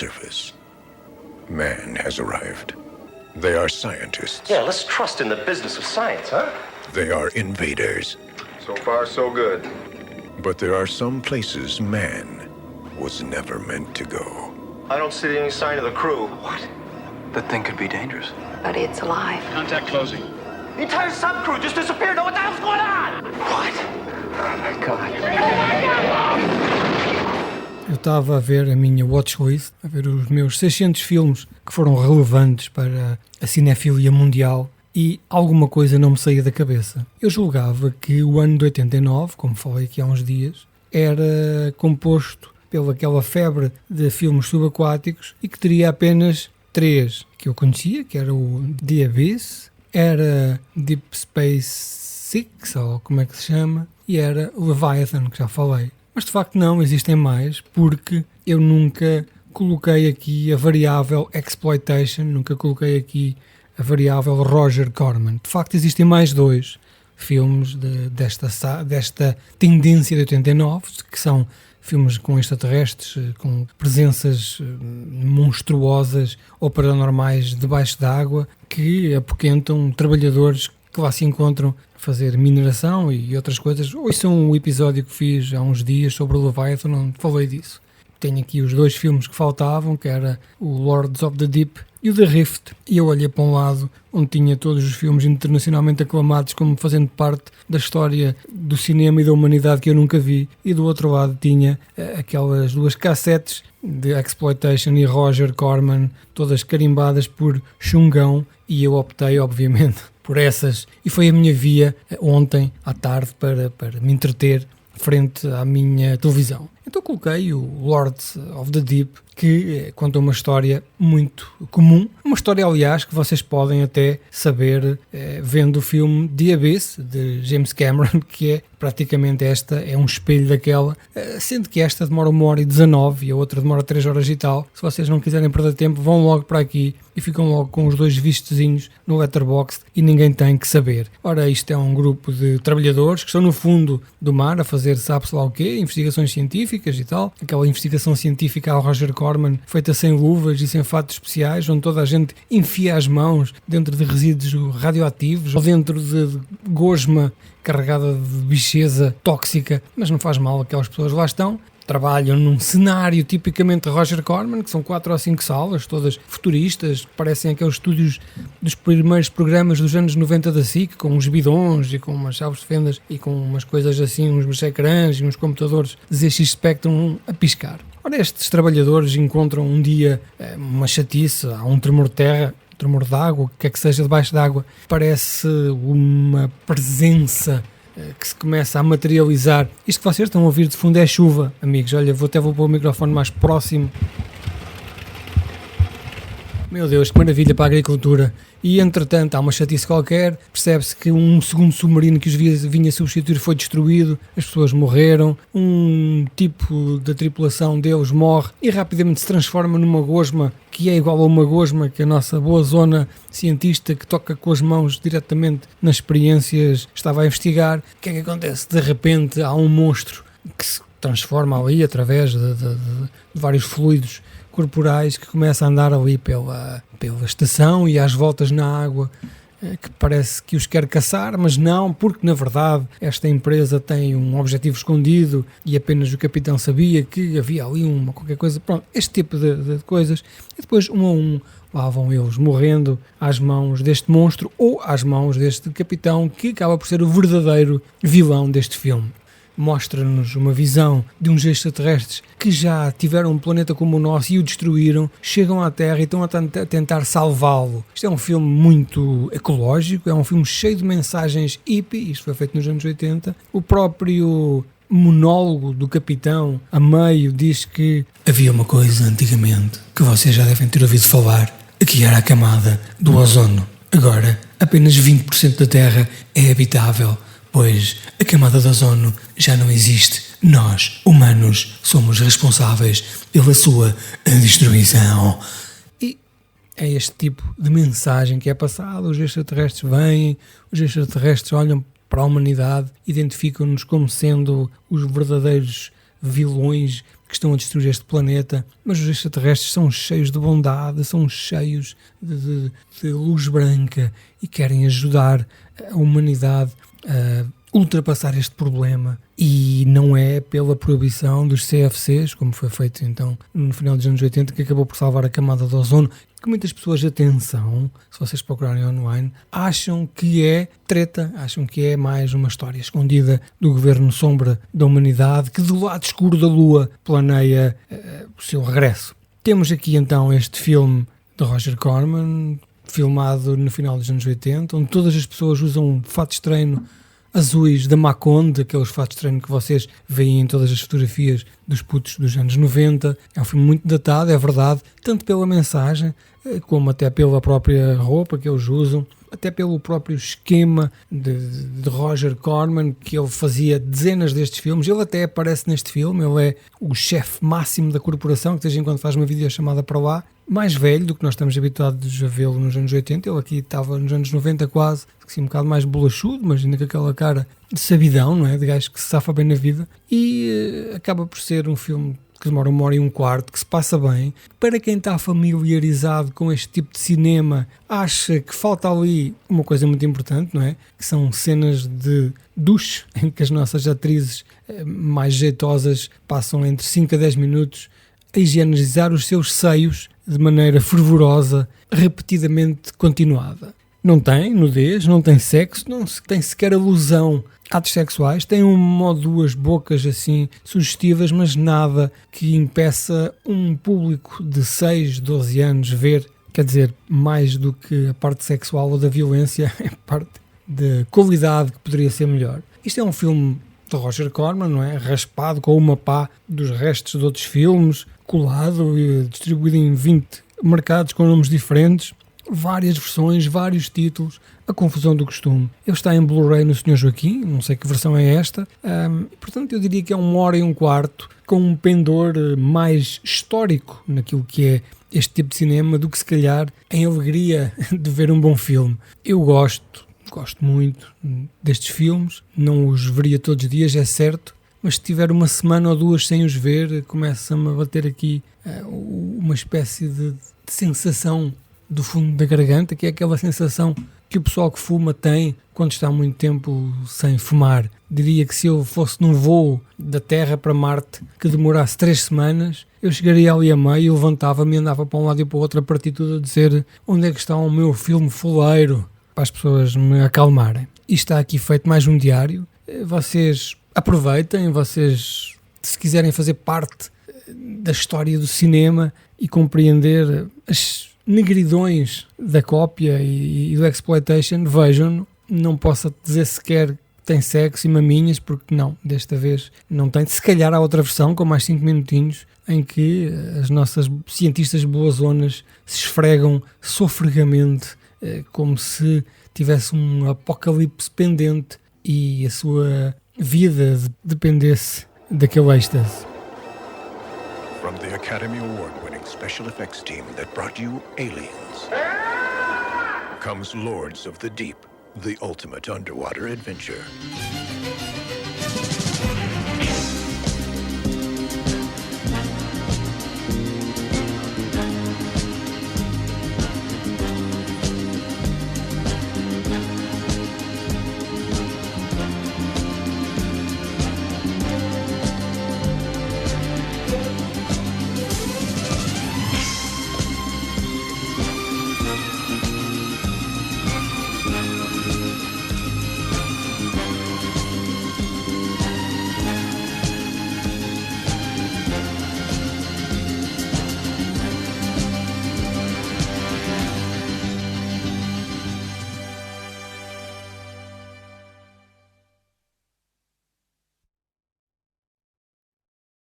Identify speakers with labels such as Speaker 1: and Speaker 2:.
Speaker 1: surface. Man has arrived. They are scientists.
Speaker 2: Yeah, let's trust in the business of science, huh?
Speaker 1: They are invaders.
Speaker 3: So far, so good.
Speaker 1: But there are some places man was never meant to go.
Speaker 2: I don't see any sign of the crew.
Speaker 4: What? That thing could be dangerous.
Speaker 5: But it's alive.
Speaker 6: Contact closing.
Speaker 2: The entire subcrew just disappeared. What the hell's going on?
Speaker 4: What? Oh my God.
Speaker 7: Eu estava a ver a minha watchlist, a ver os meus 600 filmes que foram relevantes para a cinefilia mundial e alguma coisa não me saía da cabeça. Eu julgava que o ano de 89, como falei aqui há uns dias, era composto pelaquela febre de filmes subaquáticos e que teria apenas 3 que eu conhecia, que era o The Abyss, era Deep Space Six, ou como é que se chama, e era o Leviathan, que já falei. Mas de facto não, existem mais, porque eu nunca coloquei aqui a variável exploitation, nunca coloquei aqui a variável Roger Corman. De facto existem mais 2 filmes desta tendência de 89, que são filmes com extraterrestres, com presenças monstruosas ou paranormais debaixo d'água, que apoquentam trabalhadores que lá se encontram a fazer mineração e outras coisas. Ouçam um episódio que fiz há uns dias sobre o Leviathan, onde falei disso. Tenho aqui os 2 filmes que faltavam, que era o Lords of the Deep e o The Rift. E eu olhei para um lado onde tinha todos os filmes internacionalmente aclamados como fazendo parte da história do cinema e da humanidade que eu nunca vi, e do outro lado tinha aquelas 2 cassetes de exploitation e Roger Corman, todas carimbadas por Chungão, e eu optei obviamente por essas, e foi a minha via ontem à tarde para me entreter frente à minha televisão. Então coloquei o Lords of the Deep, que conta uma história muito comum, uma história aliás que vocês podem até saber vendo o filme The Abyss de James Cameron, que é praticamente é um espelho daquela, sendo que esta demora 1h19 e a outra demora 3 horas e tal. Se vocês não quiserem perder tempo, vão logo para aqui e ficam logo com os 2 vistozinhos no Letterboxd e ninguém tem que saber. Ora, isto é um grupo de trabalhadores que estão no fundo do mar a fazer sabe-se lá o quê, investigações científicas e tal, aquela investigação científica ao Roger Corman, feita sem luvas e sem fatos especiais, onde toda a gente enfia as mãos dentro de resíduos radioativos ou dentro de gosma carregada de bicheza tóxica, mas não faz mal, aquelas pessoas lá estão, trabalham num cenário tipicamente Roger Corman, que são 4 ou 5 salas, todas futuristas, parecem aqueles estúdios dos primeiros programas dos anos 90 da SIC, com uns bidões e com umas chaves de fendas e com umas coisas assim, uns ecrãs e uns computadores ZX Spectrum a piscar. Ora, estes trabalhadores encontram um dia uma chatice, há um tremor de terra, tremor de água, o que é que seja debaixo d'água, parece uma presença que se começa a materializar. Isto que vocês estão a ouvir de fundo é chuva, amigos. Olha, vou pôr o microfone mais próximo. Meu Deus, que maravilha para a agricultura. E entretanto há uma chatice qualquer, percebe-se que um segundo submarino que os vinha substituir foi destruído, as pessoas morreram, um tipo da tripulação deles morre e rapidamente se transforma numa gosma que é igual a uma gosma que a nossa boa zona cientista que toca com as mãos diretamente nas experiências estava a investigar. O que é que acontece? De repente há um monstro que se transforma ali através de vários fluidos corporais que começa a andar ali pela estação e às voltas na água, que parece que os quer caçar, mas não, porque na verdade esta empresa tem um objetivo escondido e apenas o capitão sabia que havia ali qualquer coisa, pronto, este tipo de coisas, e depois um a um lá vão eles morrendo às mãos deste monstro ou às mãos deste capitão que acaba por ser o verdadeiro vilão deste filme. Mostra-nos uma visão de uns extraterrestres que já tiveram um planeta como o nosso e o destruíram, chegam à Terra e estão a tentar salvá-lo. Isto é um filme muito ecológico, é um filme cheio de mensagens hippie, isto foi feito nos anos 80. O próprio monólogo do capitão, a meio, diz que havia uma coisa antigamente que vocês já devem ter ouvido falar, que era a camada do ozono. Agora, apenas 20% da Terra é habitável, pois a camada de ozono já não existe. Nós, humanos, somos responsáveis pela sua destruição. E é este tipo de mensagem que é passada. Os extraterrestres vêm, os extraterrestres olham para a humanidade, identificam-nos como sendo os verdadeiros vilões que estão a destruir este planeta, mas os extraterrestres são cheios de bondade, são cheios de luz branca e querem ajudar a humanidade a ultrapassar este problema. E não é pela proibição dos CFCs, como foi feito então no final dos anos 80, que acabou por salvar a camada de ozono, que muitas pessoas, atenção, se vocês procurarem online, acham que é treta, acham que é mais uma história escondida do governo sombra da humanidade, que do lado escuro da Lua planeia o seu regresso. Temos aqui então este filme de Roger Corman, filmado no final dos anos 80, onde todas as pessoas usam fatos de treino azuis da Maconde, aqueles fatos de treino que vocês veem em todas as fotografias dos putos dos anos 90. É um filme muito datado, é verdade, tanto pela mensagem, como até pela própria roupa que eles usam, até pelo próprio esquema de Roger Corman, que ele fazia dezenas destes filmes. Ele até aparece neste filme, ele é o chefe máximo da corporação, que de vez em quando faz uma videochamada para lá, mais velho do que nós estamos habituados a vê-lo nos anos 80, ele aqui estava nos anos 90 quase, assim, um bocado mais bolachudo, mas ainda com aquela cara de sabidão, não é? De gajo que se safa bem na vida, e acaba por ser um filme que demora 1h15, que se passa bem. Para quem está familiarizado com este tipo de cinema, acha que falta ali uma coisa muito importante, não é? Que são cenas de duche, em que as nossas atrizes mais jeitosas passam entre 5 a 10 minutos a higienizar os seus seios de maneira fervorosa, repetidamente continuada. Não tem nudez, não tem sexo, não tem sequer alusão a atos sexuais, tem uma ou duas bocas assim sugestivas, mas nada que impeça um público de 6, 12 anos ver, quer dizer, mais do que a parte sexual ou da violência, a parte da qualidade que poderia ser melhor. Isto é um filme de Roger Corman, não é? Raspado com uma pá dos restos de outros filmes, colado e distribuído em 20 mercados com nomes diferentes, várias versões, vários títulos, a confusão do costume. Ele está em Blu-ray no Sr. Joaquim, não sei que versão é esta, portanto eu diria que é 1h15 com um pendor mais histórico naquilo que é este tipo de cinema do que se calhar em alegria de ver um bom filme. Eu gosto muito destes filmes, não os veria todos os dias, é certo, mas se tiver uma semana ou duas sem os ver, começa-me a bater aqui uma espécie de sensação do fundo da garganta, que é aquela sensação que o pessoal que fuma tem quando está há muito tempo sem fumar. Diria que se eu fosse num voo da Terra para Marte que demorasse 3 semanas, eu chegaria ali a meio, levantava-me e andava para um lado e para o outro a partir de tudo a dizer onde é que está o meu filme fuleiro, para as pessoas me acalmarem. E está aqui feito mais um diário. Vocês aproveitem, vocês, se quiserem fazer parte da história do cinema e compreender as negridões da cópia e do exploitation, vejam-no. Não posso dizer sequer que tem sexo e maminhas, porque não, desta vez não tem. Se calhar há outra versão com mais 5 minutinhos em que as nossas cientistas boazonas se esfregam sofregamente como se tivesse um apocalipse pendente e a sua vida dependesse daquele êxtase.
Speaker 1: From the Academy Award-winning special effects team that brought you Aliens comes Lords of the Deep, the ultimate underwater adventure.